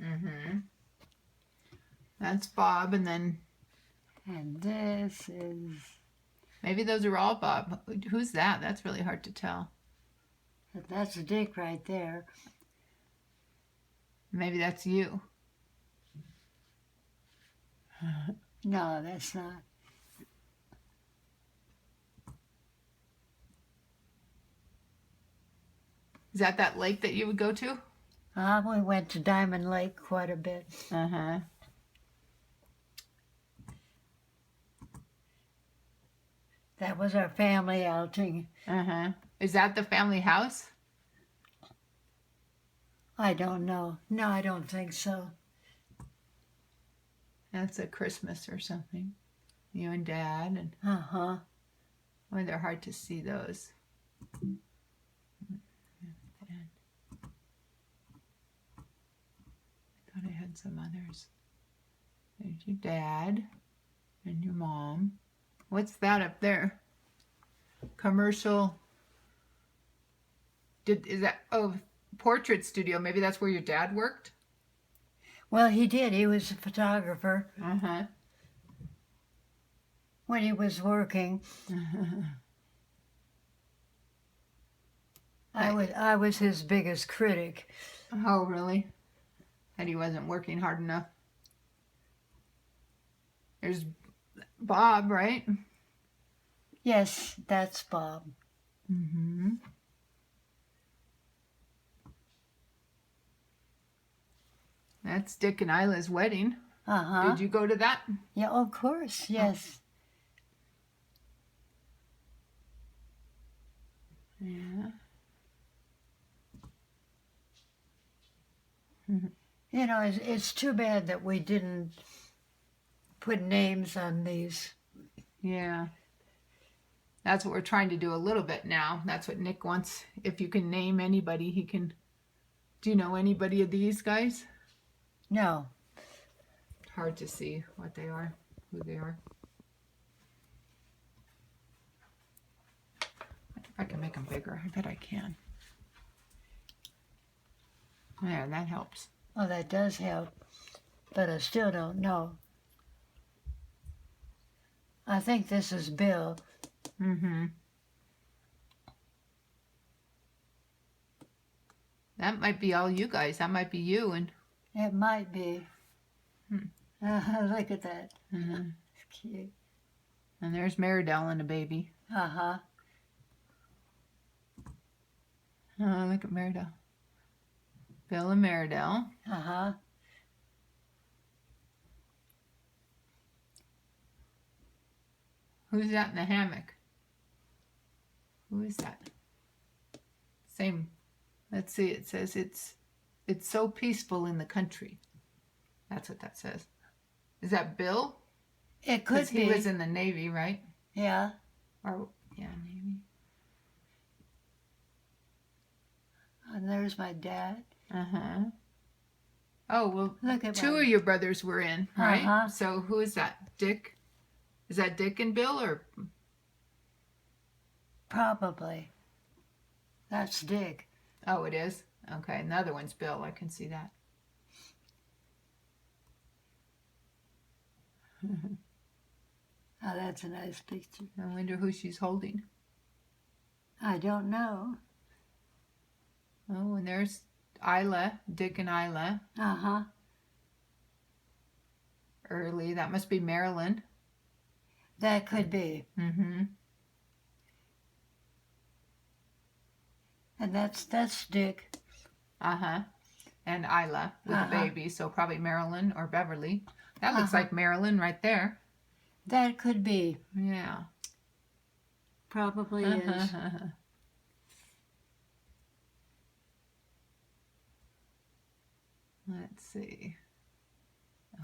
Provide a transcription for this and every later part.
Mm-hmm. That's Bob, and then... And this is... Maybe those are all Bob. Who's that? That's really hard to tell. That's Dick right there. Maybe that's you. No, that's not. Is that lake that you would go to? We went to Diamond Lake quite a bit. Uh-huh. That was our family outing. Uh-huh. Is that the family house? I don't know. No, I don't think so. That's a Christmas or something. You and Dad. And Uh-huh. boy, they're hard to see those. I thought I had some others. There's your dad and your mom. What's that up there? Commercial. Is that portrait studio? Maybe that's where your dad worked? Well, he did. He was a photographer. Uh-huh. When he was working. I was his biggest critic. Oh, really? That he wasn't working hard enough. There's Bob, right? Yes, that's Bob. Mm-hmm. That's Dick and Isla's wedding. Uh-huh. Did you go to that? Yeah, of course, yes. Yeah. You know, it's too bad that we didn't put names on these. Yeah. That's what we're trying to do a little bit now. That's what Nick wants. If you can name anybody, he can. Do you know anybody of these guys? No. Hard to see what they are, who they are. If I can make them bigger, I bet I can. Yeah, that helps. Oh, that does help. But I still don't know. I think this is Bill. Mm-hmm. That might be all you guys. That might be you and... It might be. Look at that. Mm-hmm. It's cute. And there's Maridel and a baby. Uh-huh. Oh, look at Maridel. Bill and Maridel. Uh-huh. Who's that in the hammock? Who is that? Same. Let's see. It says it's so peaceful in the country. That's what that says. Is that Bill? It could be. He was in the Navy, right? Yeah. Or yeah, Navy. And there's my dad. Uh-huh. Oh, well, Look at two of your brothers were in, right? Uh-huh. So who is that? Dick? Is that Dick and Bill or? Probably. That's Dick. Oh, it is? Okay, another one's Bill. I can see that. Oh, that's a nice picture. I wonder who she's holding. I don't know. Oh, and there's Isla, Dick and Isla. Uh-huh. Early. That must be Marilyn. That could be. Mm-hmm. And that's Dick. Uh-huh. And Isla with a baby, so probably Marilyn or Beverly. That looks like Marilyn right there. That could be. Yeah. Probably is. Let's see.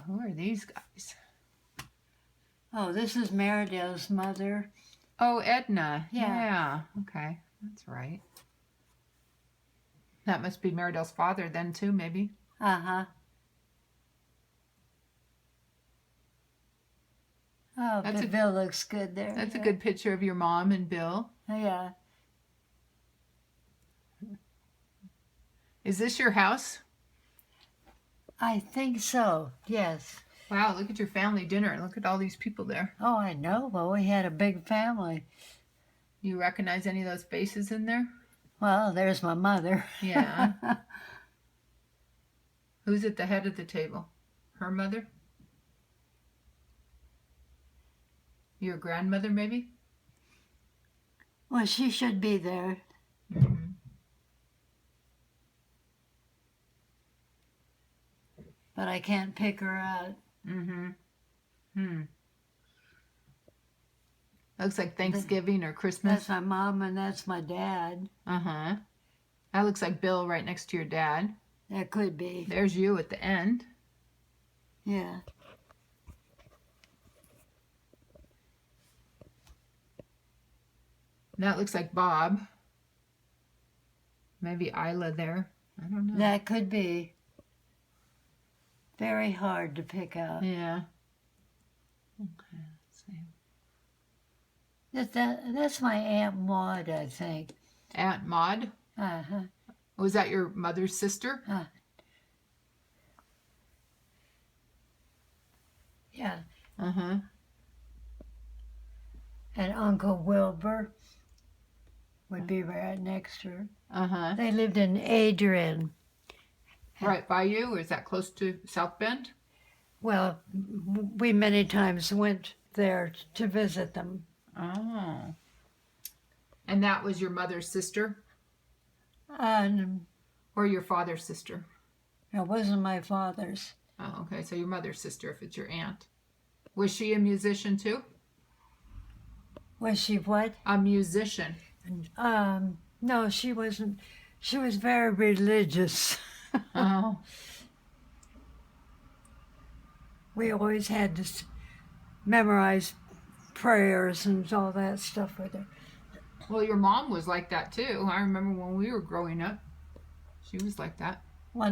Who are these guys? Oh, this is Maridel's mother. Oh, Edna. Yeah. Yeah. Okay. That's right. That must be Maridel's father then too, maybe. Uh-huh. Oh, Bill looks good there. That's a good picture of your mom and Bill. Yeah. Is this your house? I think so, yes. Wow, look at your family dinner. Look at all these people there. Oh, I know. Well, we had a big family. You recognize any of those faces in there? Well, there's my mother. Yeah. Who's at the head of the table? Her mother? Your grandmother, maybe? Well, she should be there. Mm-hmm. But I can't pick her out. Mm-hmm. Hmm. Looks like Thanksgiving or Christmas. That's my mom and that's my dad. Uh-huh. That looks like Bill right next to your dad. That could be. There's you at the end. Yeah. That looks like Bob. Maybe Isla there. I don't know. That could be. Very hard to pick out. Yeah. Okay, let's see. That's my Aunt Maud, I think. Aunt Maud? Uh-huh. Was that your mother's sister? Yeah. Uh-huh. And Uncle Wilbur would be right next to her. Uh-huh. They lived in Adrian. Right by you? Or is that close to South Bend? Well, we many times went there to visit them. Oh. And that was your mother's sister? And Or your father's sister? it wasn't my father's. Oh, okay. So your mother's sister if it's your aunt. Was she a musician too? Was she what? A musician. No, she wasn't. She was very religious. Oh. We always had to memorize prayers and all that stuff with her. Well, your mom was like that too. I remember when we were growing up. She was like that. Well,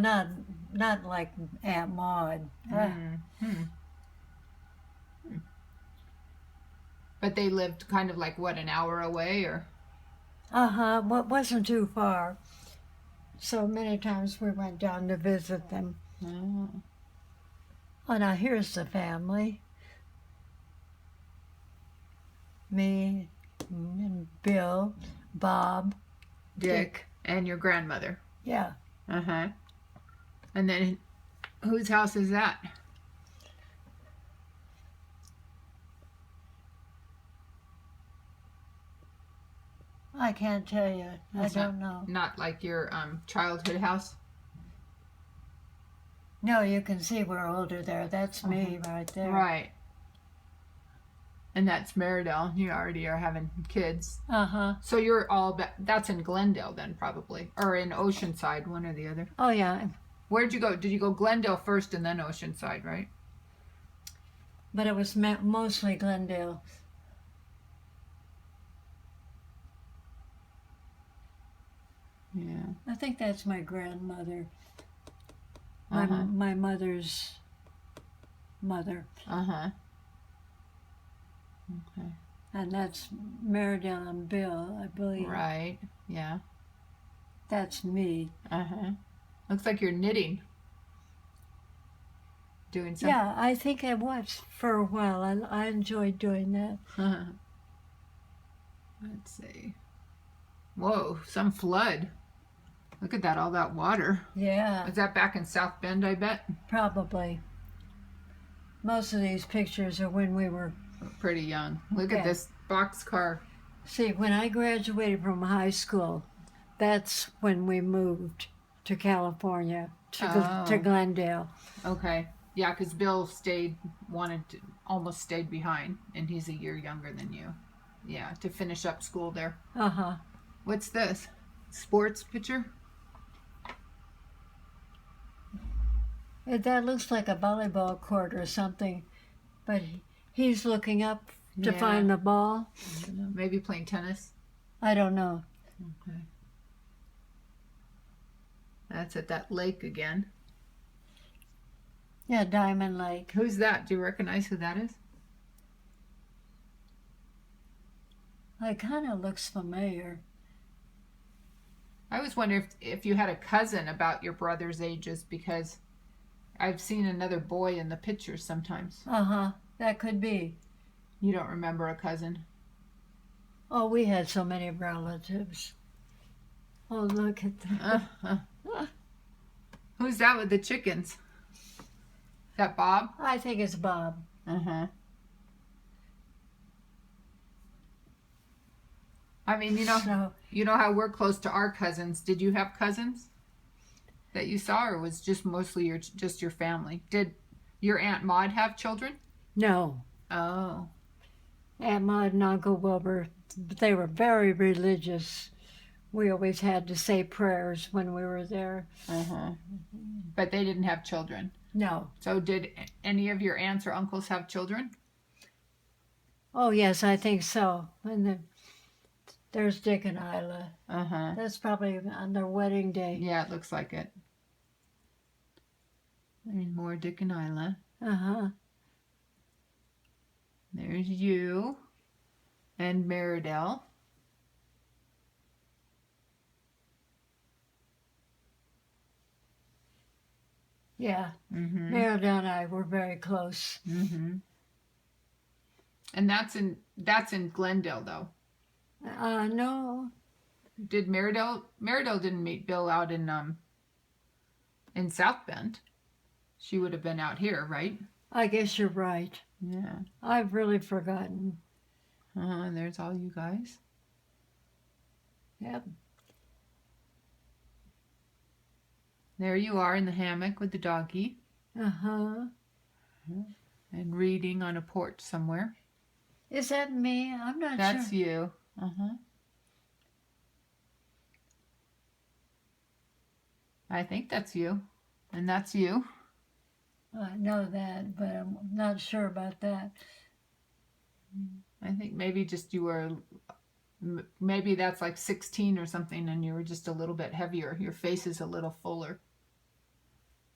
not like Aunt Maud. But they lived kind of like, what, an hour away or? Uh-huh. Well, it wasn't too far. So many times we went down to visit them. Oh. Oh, now here's the family. Me and Bill, Bob, Dick. And your grandmother. Yeah. Uh-huh. And then whose house is that? I can't tell you. That's I don't know. Not like your childhood house? No, you can see we're older there. That's me right there. Right. And that's Maridel. You already are having kids. Uh-huh. So you're all, that's in Glendale then probably. Or in Oceanside, one or the other. Oh, yeah. Where'd you go? Did you go Glendale first and then Oceanside, right? But it was mostly Glendale. Yeah. I think that's my grandmother. Uh-huh. My mother's mother. Uh-huh. Okay. And that's Maridel and Bill, I believe. Right. Yeah. That's me. Uh-huh. Looks like you're knitting. Doing something. Yeah, I think I was for a while. I enjoyed doing that. Uh-huh. Let's see. Whoa, some flood. Look at that, all that water. Yeah, Was that back in South Bend, I bet? probably. Most of these pictures are when we were... Pretty young. Look at Yeah. this boxcar. See, when I graduated from high school, that's when we moved to California, to Glendale. Okay. Yeah, because Bill almost stayed behind, and he's a year younger than you. Yeah, to finish up school there. Uh-huh. What's this? Sports picture? That looks like a volleyball court or something, but he's looking up to Yeah. find the ball. I don't know. Maybe playing tennis. I don't know. Okay. That's at that lake again. Yeah, Diamond Lake. Who's that? Do you recognize who that is? It kind of looks familiar. I always wonder if you had a cousin about your brother's ages, because I've seen another boy in the picture sometimes. That could be. You don't remember a cousin? Oh, we had so many relatives. Oh, look at that. Who's that with the chickens? Is that Bob? I think it's Bob. I mean, you know how we're close to our cousins. Did you have cousins that you saw, or was just mostly your family? Did your Aunt Maud have children? No. Oh. Aunt Maud and Uncle Wilbur, they were very religious. We always had to say prayers when we were there. But they didn't have children? No. So did any of your aunts or uncles have children? Oh, yes, I think so. And there's Dick and Isla. That's probably on their wedding day. Yeah, it looks like it. There's more Dick and Isla. There's you and Meridell. Yeah. Meridell and I were very close. And that's in Glendale, though. No. Did Meridell didn't meet Bill out in South Bend? She would have been out here, right? I guess you're right. Yeah. I've really forgotten. There's all you guys. Yep. There you are in the hammock with the doggie. And reading on a porch somewhere. Is that me? I'm not sure. That's you. I think that's you. And that's you. I know that, but I'm not sure about that. I think maybe just you were, maybe that's like 16 or something, and you were just a little bit heavier. Your face is a little fuller.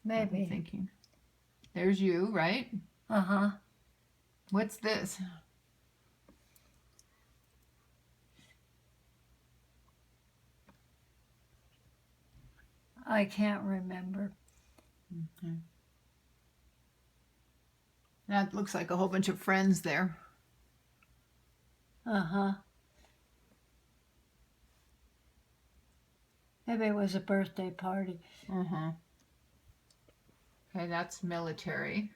Maybe. I'm thinking. There's you, right? What's this? I can't remember. That looks like a whole bunch of friends there. Maybe it was a birthday party. Okay, that's military.